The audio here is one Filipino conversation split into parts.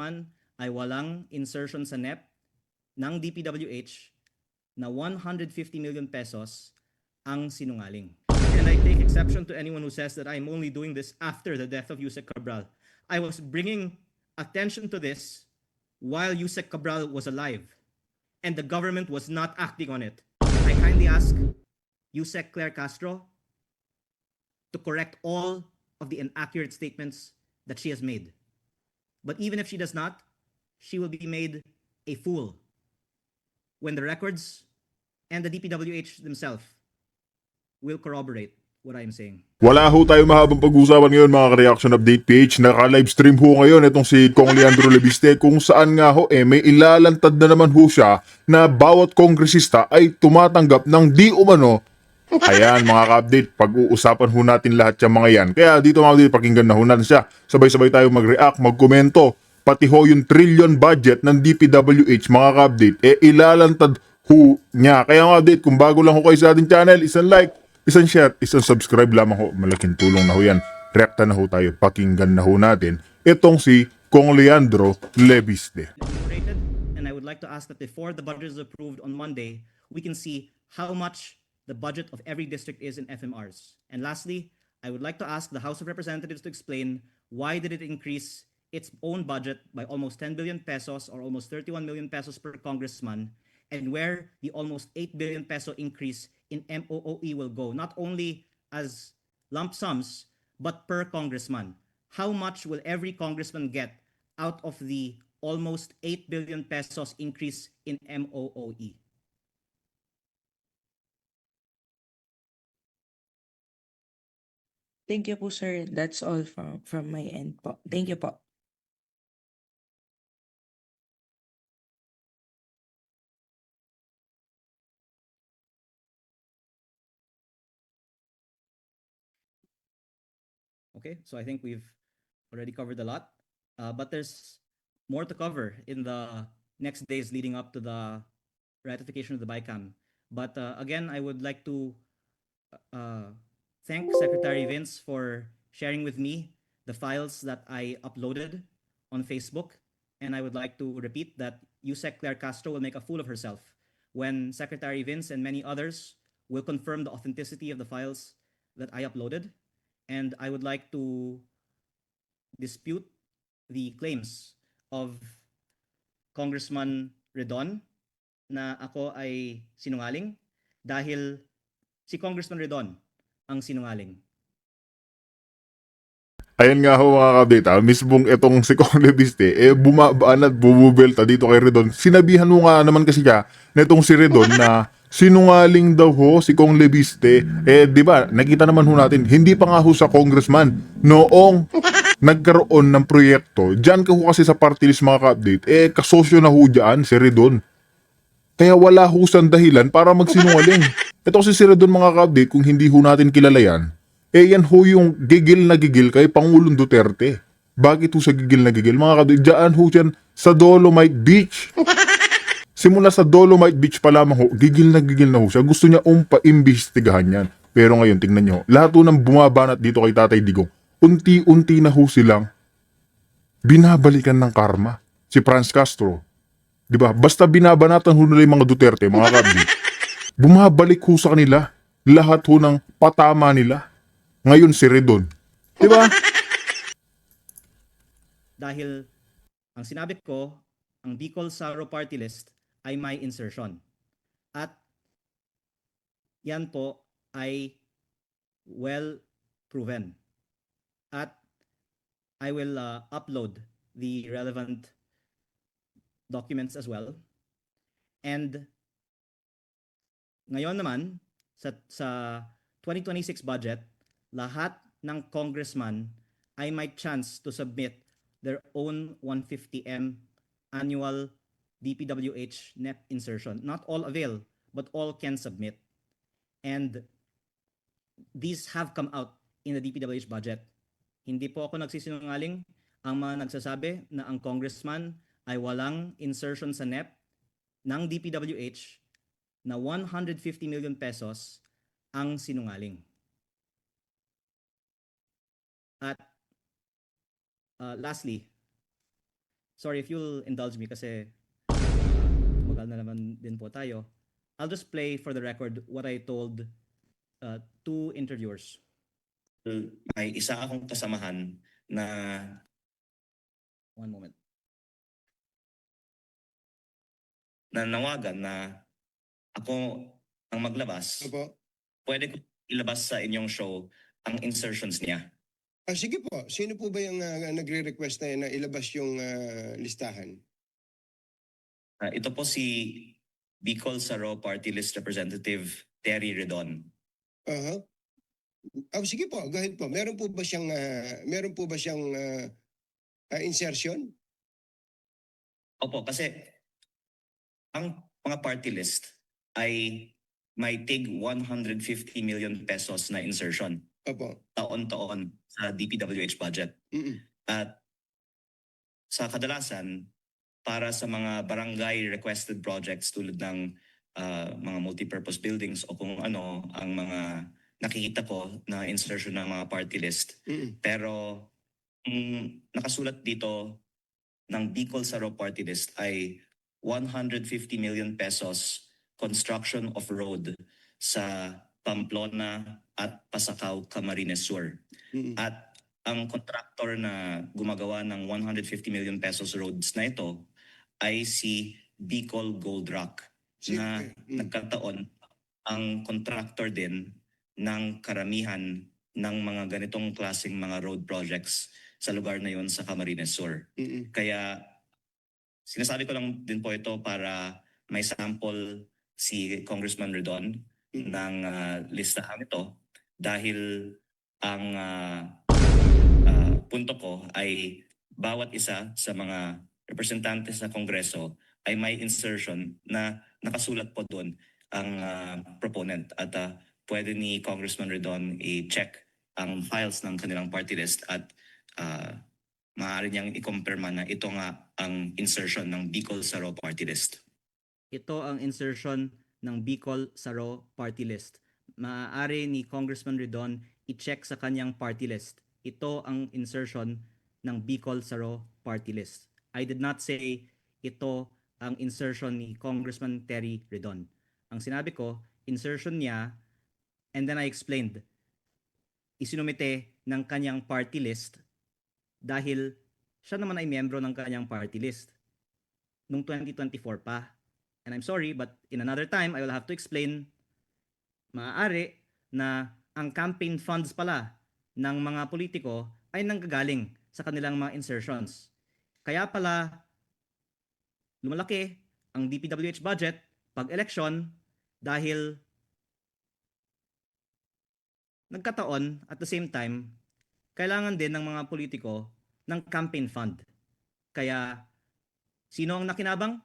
congressman ay walang insertion sa NEP ng DPWH na 150 million pesos ang sinungaling. And I take exception to anyone who says that I'm only doing this after the death of Yusek Cabral. I was bringing attention to this while Yusek Cabral was alive, and the government was not acting on it. I kindly ask Yusek Claire Castro to correct all of the inaccurate statements that she has made. But even if she does not, she will be made a fool when the records and the DPWH themselves will corroborate what I'm saying. Wala ho tayo mahabang pag-usapan ngayon mga ka-reaction update page. Naka-livestream ho ngayon itong si Kong Leandro Lebiste kung saan nga ho may ilalantad na naman ho siya na bawat kongresista ay tumatanggap ng di umano. Ayan mga ka-update, pag-uusapan ho natin lahat yung mga yan. Kaya dito mga update, pakinggan na ho natin siya. Sabay-sabay tayo mag-react, mag-komento. Pati ho yung trillion budget ng DPWH mga ka-update, ilalantad ho niya. Kaya mga update, kung bago lang ho kayo sa ating channel, isang like, isang share, isang subscribe lamang ho. Malaking tulong na ho yan. Reacta na ho tayo, pakinggan na ho natin itong si Kong Leandro Lebiste. And I would like to ask that before the budget is approved on Monday, we can see how much the budget of every district is in FMRs. And lastly, I would like to ask the House of Representatives to explain why did it increase its own budget by almost 10 billion pesos or almost 31 million pesos per congressman, and where the almost 8 billion peso increase in MOOE will go, not only as lump sums, but per congressman. How much will every congressman get out of the almost 8 billion pesos increase in MOOE? Thank you po, sir. That's all from my end po. Thank you po. Okay, so I think we've already covered a lot, but there's more to cover in the next days leading up to the ratification of the BICAM. But again, I would like to thank Secretary Vince for sharing with me the files that I uploaded on Facebook. And I would like to repeat that Yusek Claire Castro will make a fool of herself when Secretary Vince and many others will confirm the authenticity of the files that I uploaded. And I would like to dispute the claims of Congressman Redon na ako ay sinungaling dahil si Congressman Redon ang sinungaling. Ayan nga ho mga ka-update mismong itong si Kong Lebiste, bumabaan at bumubelta dito kay Redon. Sinabihan mo nga naman kasi siya na itong si Redon na sinungaling daw ho si Kong Lebiste. Di ba, nakita naman ho natin, hindi pa nga ho sa congressman noong nagkaroon ng proyekto. Diyan ka ho kasi sa party list mga ka-update, kasosyo na ho dyan si Redon. Kaya wala ho siyang dahilan para magsinungaling. Ito kasi si Redon mga ka-update, kung hindi ho natin kilala yan, yan ho yung gigil na gigil kay Pangulong Duterte. Bakit ho sa gigil na gigil? Mga ka-update, dyan ho dyan sa Dolomite Beach. Simula sa Dolomite Beach pa lamang ho, gigil na ho siya. Gusto niya pa-imbestigahan yan. Pero ngayon, tingnan nyo, lahat ho ng bumabanat dito kay Tatay Digong, unti-unti na ho silang binabalikan ng karma. Si Franz Castro, di ba? Basta binabanatan ho nila yung mga Duterte, mga kabli, bumabalik ho sa kanila lahat ho ng patama nila. Ngayon si Redon. Di ba? Dahil ang sinabi ko, ang Bicol Saro Party List ay may insertion. At yan po ay well proven. At I will upload the relevant documents as well. And ngayon naman, sa 2026 budget, lahat ng congressman ay may chance to submit their own 150M annual DPWH NEP insertion. Not all avail, but all can submit. And these have come out in the DPWH budget. Hindi po ako nagsisinungaling. Ang mga nagsasabi na ang congressman ay walang insertion sa NEP ng DPWH na 150 million pesos ang sinungaling. At lastly, sorry if you'll indulge me kasi tumagal na naman din po tayo. I'll just play for the record what I told two interviewers. May isa akong kasamahan na One moment. nanawagan na ako ang maglabas. Opo. Pwede ko ilabas sa inyong show ang insertions niya. Sige po, sino po ba yung nagre-request na ilabas yung listahan? Ito po si Bicol Saro Party List Representative Terry Redon. Sige po, go ahead po. Meron po ba siyang insertion? Opo, kasi ang mga party list ay may tig 150 million pesos na insertion Opo. taon-taon sa DPWH budget. Mm-mm. At sa kadalasan, para sa mga barangay requested projects tulad ng mga multipurpose buildings o kung ano ang mga nakikita ko na insertion ng mga party list. Mm-mm. Pero nakasulat dito ng Bicol Saro Party List ay 150 million pesos construction of road sa Pamplona at Pasacao, Camarines Sur. Mm-mm. At ang contractor na gumagawa ng 150 million pesos roads na ito ay si Bicol Gold Rock na nagkataon ang contractor din ng karamihan ng mga ganitong klaseng mga road projects sa lugar na yon sa Camarines Sur. Mm-mm. Kaya sinasabi ko lang din po ito para may sample si Congressman Redon ng listahan ito dahil ang punto ko ay bawat isa sa mga representante sa Kongreso ay may insertion na nakasulat po doon ang proponent at pwede ni Congressman Redon i-check ang files ng kanilang party list at maaari niyang i-confirma na ito nga ang insertion ng Bicol Saro Party List. Ito ang insertion ng Bicol Saro Party List. Maaari ni Congressman Redon i-check sa kanyang party list. Ito ang insertion ng Bicol Saro Party List. I did not say ito ang insertion ni Congressman Terry Redon. Ang sinabi ko, insertion niya, and then I explained, isinumite ng kanyang party list dahil siya naman ay miyembro ng kanyang party list nung 2024 pa. And I'm sorry, but in another time, I will have to explain, maaari na ang campaign funds pala ng mga politiko ay nanggagaling sa kanilang mga insertions. Kaya pala, lumalaki ang DPWH budget pag election dahil nagkataon at the same time, kailangan din ng mga politiko ng campaign fund. Kaya, sino ang nakinabang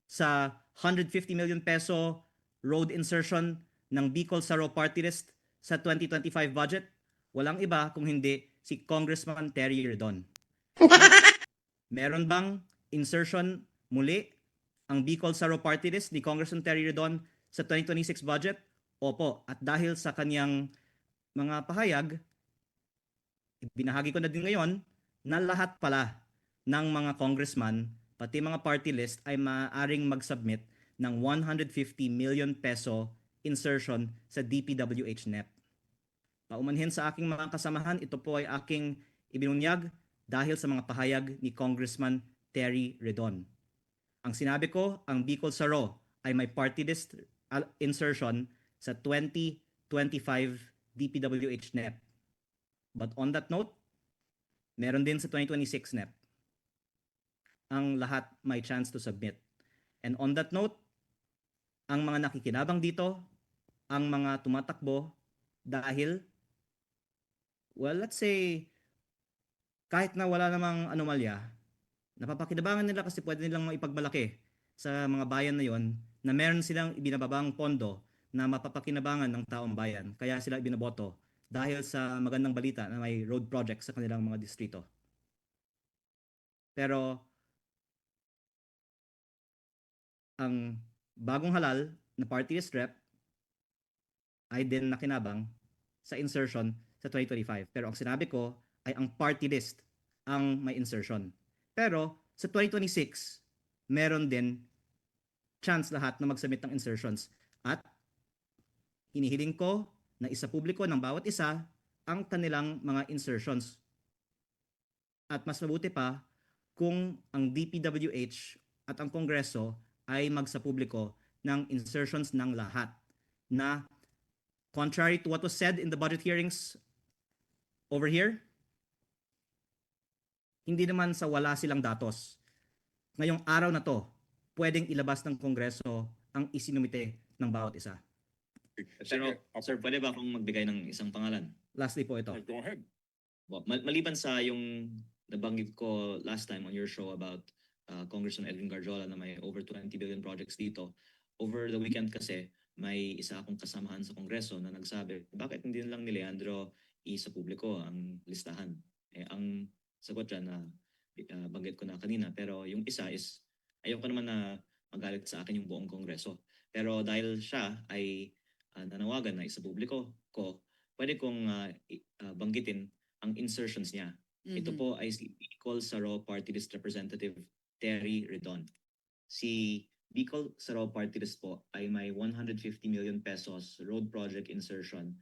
sa 150 million peso road insertion ng Bicol Saro Party List sa 2025 budget? Walang iba kung hindi si Congressman Terry Redon. Meron bang insertion muli ang Bicol Saro Party List ni Congressman Terry Redon sa 2026 budget? Opo, at dahil sa kanyang mga pahayag, binahagi ko na din ngayon na lahat pala ng mga congressman, pati mga party list ay maaaring mag-submit ng 150 million peso insertion sa DPWH NEP. Paumanhin sa aking mga kasamahan, ito po ay aking ibinunyag dahil sa mga pahayag ni Congressman Terry Redon. Ang sinabi ko, ang Bicol Saro ay may party list insertion sa 2025 DPWH NEP. But on that note, meron din sa 2026 NEP. Ang lahat may chance to submit. And on that note, ang mga nakikinabang dito, ang mga tumatakbo dahil, well, let's say, kahit na wala namang anomalya, napapakinabangan nila kasi pwede nilang maipagmalaki sa mga bayan na yon na meron silang ibinababang pondo na mapapakinabangan ng taong bayan. Kaya sila ibinaboto dahil sa magandang balita na may road project sa kanilang mga distrito. Pero ang bagong halal na party list rep ay din nakinabang sa insertion sa 2025. Pero ang sinabi ko ay ang party list ang may insertion. Pero sa 2026, meron din chance lahat na mag-submit ng insertions. At hinihiling ko na isa publiko ng bawat isa ang kanilang mga insertions. At mas mabuti pa kung ang DPWH at ang Kongreso ay magsapubliko ng insertions ng lahat na contrary to what was said in the budget hearings over here, hindi naman sa wala silang datos. Ngayong araw na to, pwedeng ilabas ng Kongreso ang isinumite ng bawat isa. Pero, sir, pwede ba akong magbigay ng isang pangalan? Lastly po ito. Go ahead. Maliban sa yung nabanggit ko last time on your show about Congressman Edwin Garjola na may over 20 billion projects dito, over the weekend kasi may isa akong kasamahan sa Kongreso na nagsabi, bakit hindi na lang ni Leandro sa publiko ang listahan? Ang sagot dyan na banggit ko na kanina, pero yung isa is ayoko naman na magalit sa akin yung buong Kongreso. Pero dahil siya ay nanawagan na isa publiko ko, pwede kong banggitin ang insertions niya. Ito po ay si Bicol Saro Party List Representative Terry Redon. Si Bicol Saro Party List po ay may 150 million pesos road project insertion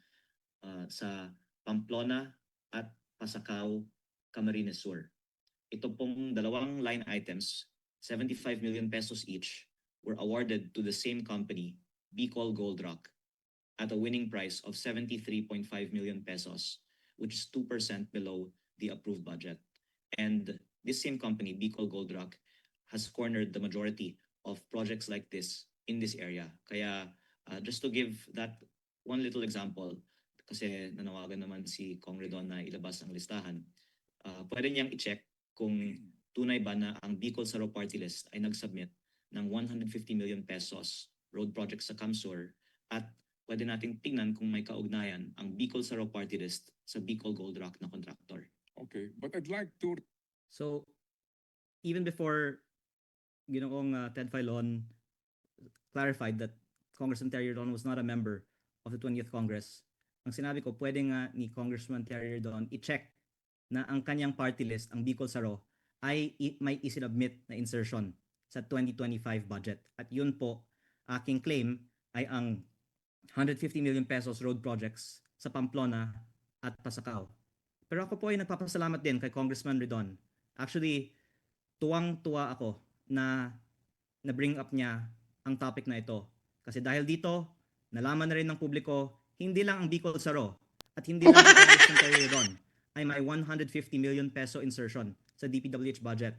sa Pamplona at Pasacao, Camarines Sur. Ito pong dalawang line items, 75 million pesos each, were awarded to the same company, Bicol Gold Rock, at a winning price of 73.5 million pesos, which is 2% below the approved budget. And this same company, Bicol Gold Rock, has cornered the majority of projects like this in this area. Kaya just to give that one little example, kasi nanawagan naman si Kong Redon na ilabas ang listahan, pwede niyang i-check kung tunay ba na ang Bicol Saro Party List ay nag-submit ng 150 million pesos road project sa Camsur, at pwede nating tingnan kung may kaugnayan ang Bicol Saro Party List sa Bicol Gold Rock na contractor. Okay, but I'd like to So, even before Ginoong Ted Filon clarified that Congressman Terry Redon was not a member of the 20th Congress, ang sinabi ko, pwede nga ni Congressman Terry Redon i-check na ang kanyang party list, ang Bicol Saro, ay may isinubmit na insertion sa 2025 budget. At yun po, aking claim ay ang 150 million pesos road projects sa Pamplona at Pasacao. Pero ako po ay nagpapasalamat din kay Congressman Redon. Actually, tuwang-tuwa ako na na-bring up niya ang topic na ito. Kasi dahil dito, nalaman na rin ng publiko, hindi lang ang Bicol Saro at hindi lang ang Congressman Terry Redon ay may 150 million peso insertion sa DPWH budget.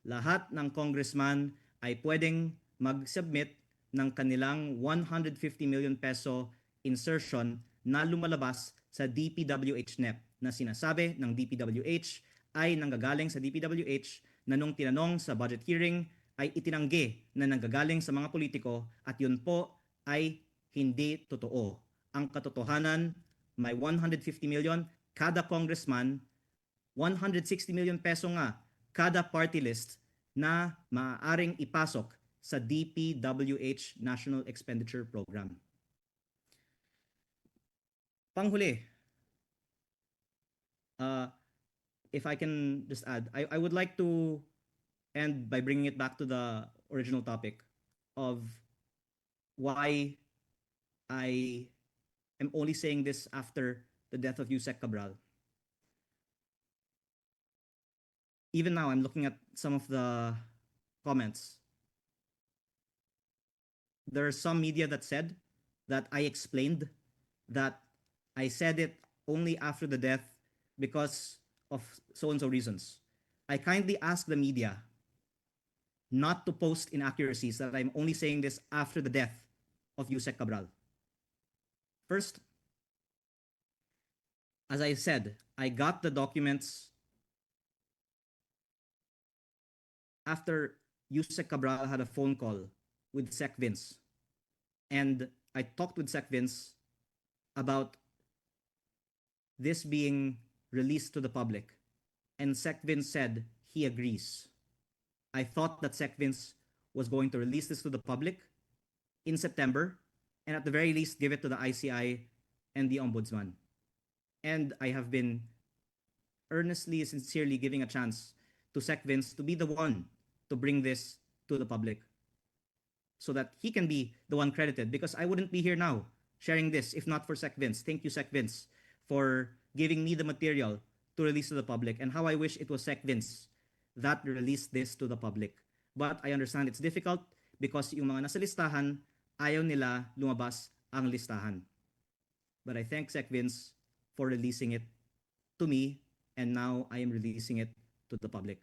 Lahat ng congressman ay pwedeng mag-submit ng kanilang 150 million peso insertion na lumalabas sa DPWH NEP na sinasabi ng DPWH ay nanggagaling sa DPWH na nung tinanong sa budget hearing ay itinanggi na nanggagaling sa mga politiko, at yun po ay hindi totoo. Ang katotohanan, may 150 million kada congressman, 160 million peso nga kada party list na maaaring ipasok sa DPWH National Expenditure Program. Panghuli, if I can just add, I would like to end by bringing it back to the original topic of why I am only saying this after the death of Yusek Cabral. Even now, I'm looking at some of the comments. There are some media that said that I explained that I said it only after the death because of so-and-so reasons. I kindly ask the media not to post inaccuracies that I'm only saying this after the death of Yusek Cabral. First, as I said, I got the documents after Yusek Cabral had a phone call with Sec Vince. And I talked with Sec Vince about this being released to the public. And Sec Vince said he agrees. I thought that Sec Vince was going to release this to the public in September, and at the very least give it to the ICI and the Ombudsman. And I have been earnestly, sincerely giving a chance to Sec Vince to be the one to bring this to the public so that he can be the one credited, because I wouldn't be here now sharing this if not for Sec Vince. Thank you, Sec Vince, for giving me the material to release to the public, and how I wish it was Sec Vince that released this to the public. But I understand it's difficult because yung mga nasa listahan, ayaw nila lumabas ang listahan. But I thank Sec Vince for releasing it to me, and now I am releasing it to the public.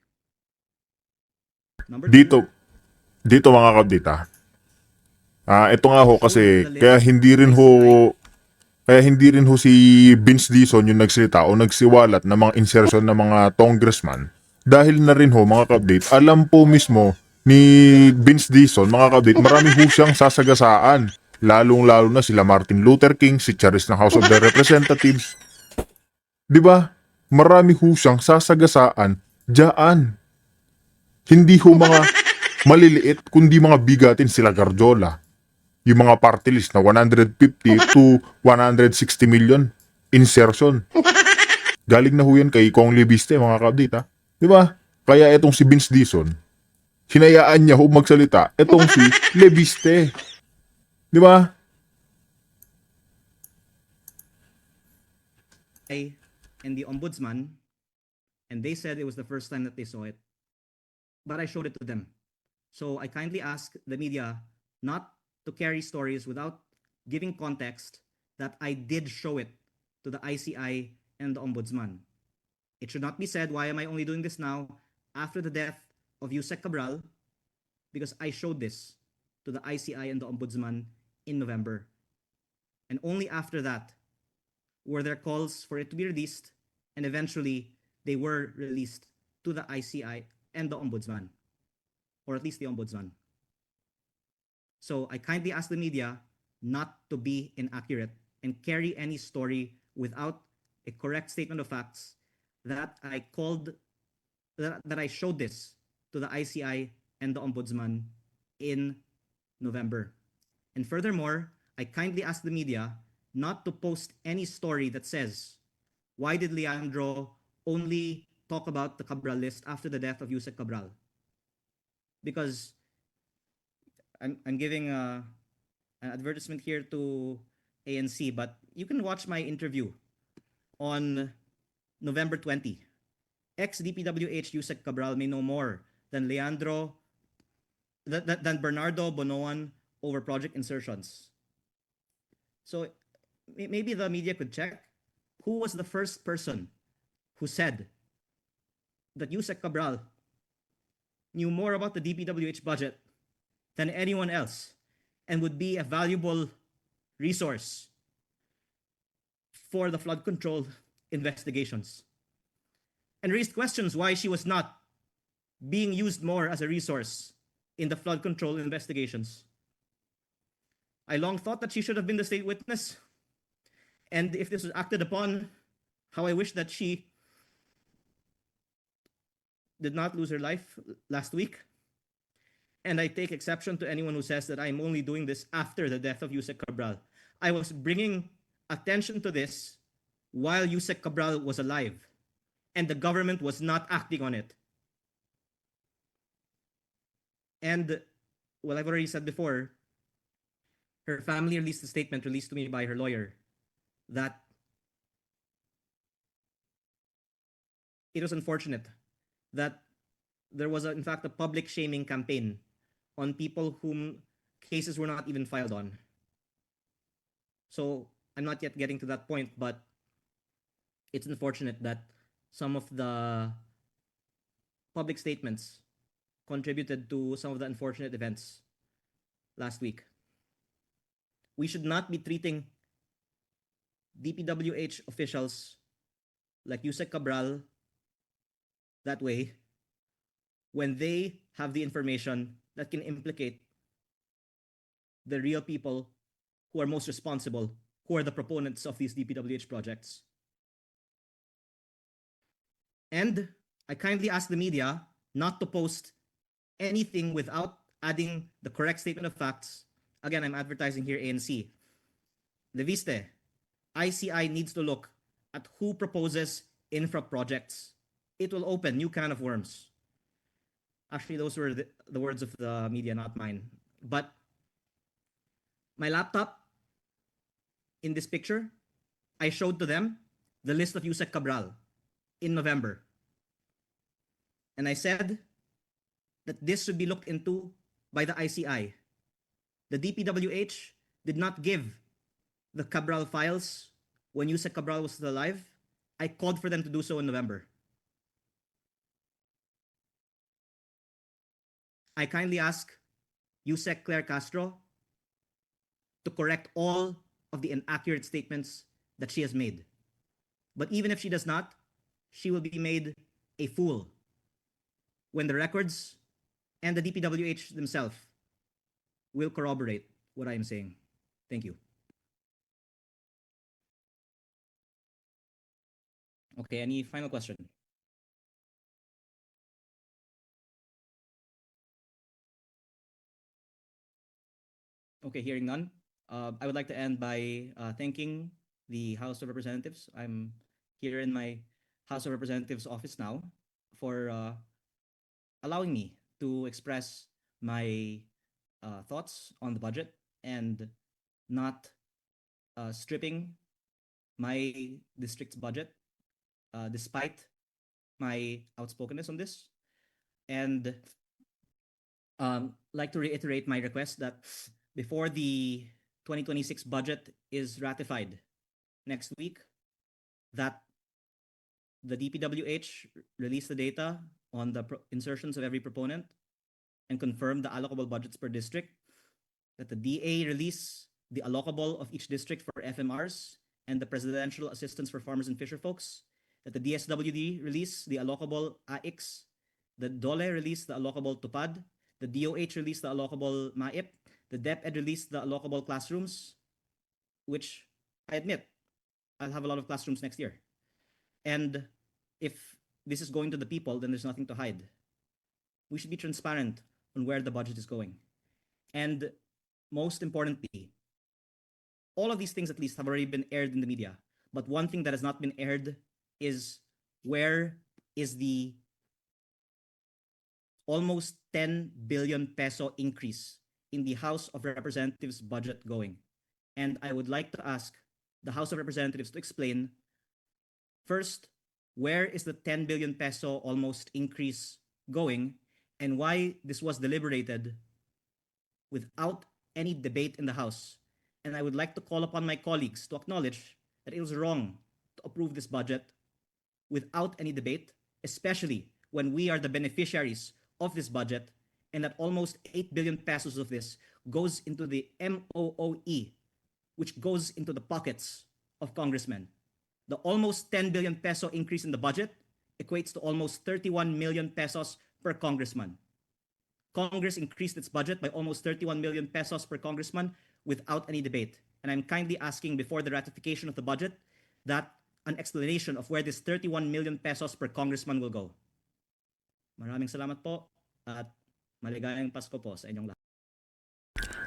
Number two, Dito mga kabdita. Ito nga ho kasi kaya hindi rin ho si Vince Dizon yung nagsalita o nagsiwalat ng mga insertion ng mga congressman, dahil na rin ho mga kabdit, alam po mismo ni Vince Dizon mga kabdit, marami ho siyang sasagasaan, lalong-lalo na sila Martin Luther King, si Charis ng House of the Representatives. Di ba? Marami ho siyang sasagasaan dyan. Hindi ho mga maliliit, kundi mga bigatin sila Garjola. Yung mga party list na 150 to 160 million insertion. Galing na ho yan kay Kong Lebiste mga kabdit, ha? Di ba? Kaya itong si Vince Dizon, hinayaan niya ho magsalita itong si Lebiste. Di ba? and the ombudsman, and they said it was the first time that they saw it. But I showed it to them. So I kindly ask the media not to carry stories without giving context that I did show it to the ICI and the ombudsman. It should not be said, why am I only doing this now after the death of Yusek Cabral? Because I showed this to the ICI and the ombudsman in November. And only after that were there calls for it to be released, and eventually they were released to the ICI and the ombudsman, or at least the ombudsman. So I kindly ask the media not to be inaccurate and carry any story without a correct statement of facts that I showed this to the ICI and the ombudsman in November. And furthermore, I kindly ask the media not to post any story that says, why did Leandro only talk about the Cabral list after the death of Yusek Cabral? Because I'm giving an advertisement here to ANC, but you can watch my interview on November 20. Ex-DPWH Yusek Cabral may know more than than Bernardo Bonoan over project insertions. So maybe the media could check who was the first person who said that Yusek Cabral knew more about the DPWH budget than anyone else and would be a valuable resource for the flood control investigations, and raised questions why she was not being used more as a resource in the flood control investigations. I long thought that she should have been the state witness, and if this was acted upon, how I wish that she did not lose her life last week. And I take exception to anyone who says that I'm only doing this after the death of Yusek Cabral. I was bringing attention to this while Yusek Cabral was alive, and the government was not acting on it. And, well, I've already said before, her family released a statement released to me by her lawyer that it was unfortunate that there was, in fact, a public shaming campaign on people whom cases were not even filed on. So I'm not yet getting to that point, but it's unfortunate that some of the public statements contributed to some of the unfortunate events last week. We should not be treating DPWH officials like Yusek Cabral that way when they have the information that can implicate the real people who are most responsible, who are the proponents of these DPWH projects. And I kindly ask the media not to post anything without adding the correct statement of facts. Again, I'm advertising here ANC. Leviste, ICI needs to look at who proposes infra projects. It will open new can of worms. Actually, those were the words of the media, not mine. But my laptop, in this picture, I showed to them the list of Yusek Cabral in November. And I said that this should be looked into by the ICI. The DPWH did not give the Cabral files when Yusek Cabral was still alive. I called for them to do so in November. I kindly ask Yusek Claire Castro to correct all of the inaccurate statements that she has made. But even if she does not, she will be made a fool when the records and the DPWH themselves will corroborate what I am saying. Thank you. Okay, any final question? Okay, hearing none. I would like to end by thanking the House of Representatives. I'm here in my House of Representatives office now for allowing me to express my thoughts on the budget and not stripping my district's budget despite my outspokenness on this. And like to reiterate my request that before the 2026 budget is ratified next week, that the DPWH release the data on the insertions of every proponent and confirm the allocable budgets per district, that the DA release the allocable of each district for FMRs and the presidential assistance for farmers and fisher folks, that the DSWD release the allocable AIX, the DOLE release the allocable TUPAD, the DOH release the allocable MAIP, the DepEd release the allocable classrooms, which I admit, I'll have a lot of classrooms next year. And if this is going to the people, then there's nothing to hide. We should be transparent on where the budget is going. And most importantly, all of these things at least have already been aired in the media. But one thing that has not been aired is where is the almost 10 billion peso increase in the House of Representatives budget going. And I would like to ask the House of Representatives to explain first, where is the 10 billion peso almost increase going and why this was deliberated without any debate in the House. And I would like to call upon my colleagues to acknowledge that it was wrong to approve this budget without any debate, especially when we are the beneficiaries of this budget and that almost 8 billion pesos of this goes into the MOOE, which goes into the pockets of congressmen. The almost 10 billion peso increase in the budget equates to almost 31 million pesos per congressman. Congress increased its budget by almost 31 million pesos per congressman without any debate. And I'm kindly asking before the ratification of the budget that an explanation of where this 31 million pesos per congressman will go. Maraming salamat po at maligayang Pasko po sa inyong lahat.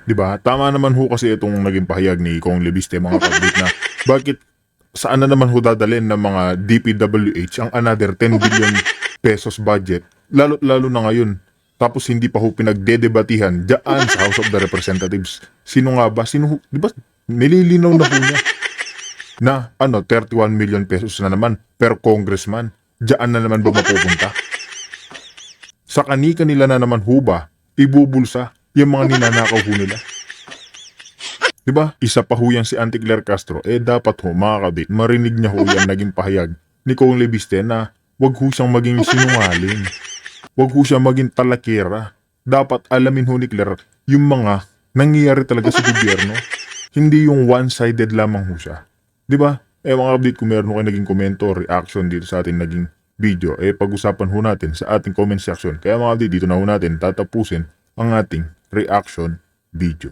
Diba? Tama naman ho kasi itong naging pahayag ni Kong Lebiste, mga kabit, na bakit saan na naman ho dadalhin ng mga DPWH ang another 10 billion pesos budget, lalo na ngayon. Tapos hindi pa ho pinagdedebatihan dyan sa House of the Representatives. Sino nga ba? Sino ho? Diba? Nililinaw na ho niya na 31 million pesos na naman per congressman. Dyan na naman ba mapupunta? Sa kanila na naman ho ba ibubulsa yung mga ninanakaw ho nila? Diba? Isa pa ho yan si Auntie Claire Castro. Dapat ho, mga kabit, marinig niya ho yan naging pahayag ni Kong Lebiste na wag ho siyang maging sinungaling. Wag ho siyang maging talakera. Dapat alamin ho ni Claire yung mga nangyayari talaga sa gobyerno. Hindi yung one-sided lamang ho siya. Diba? Mga kabit, kung meron ho kayo naging komento o reaction dito sa ating naging video, pag-usapan ho natin sa ating comment section. Kaya mga kabit, dito na ho natin tatapusin ang ating reaction video.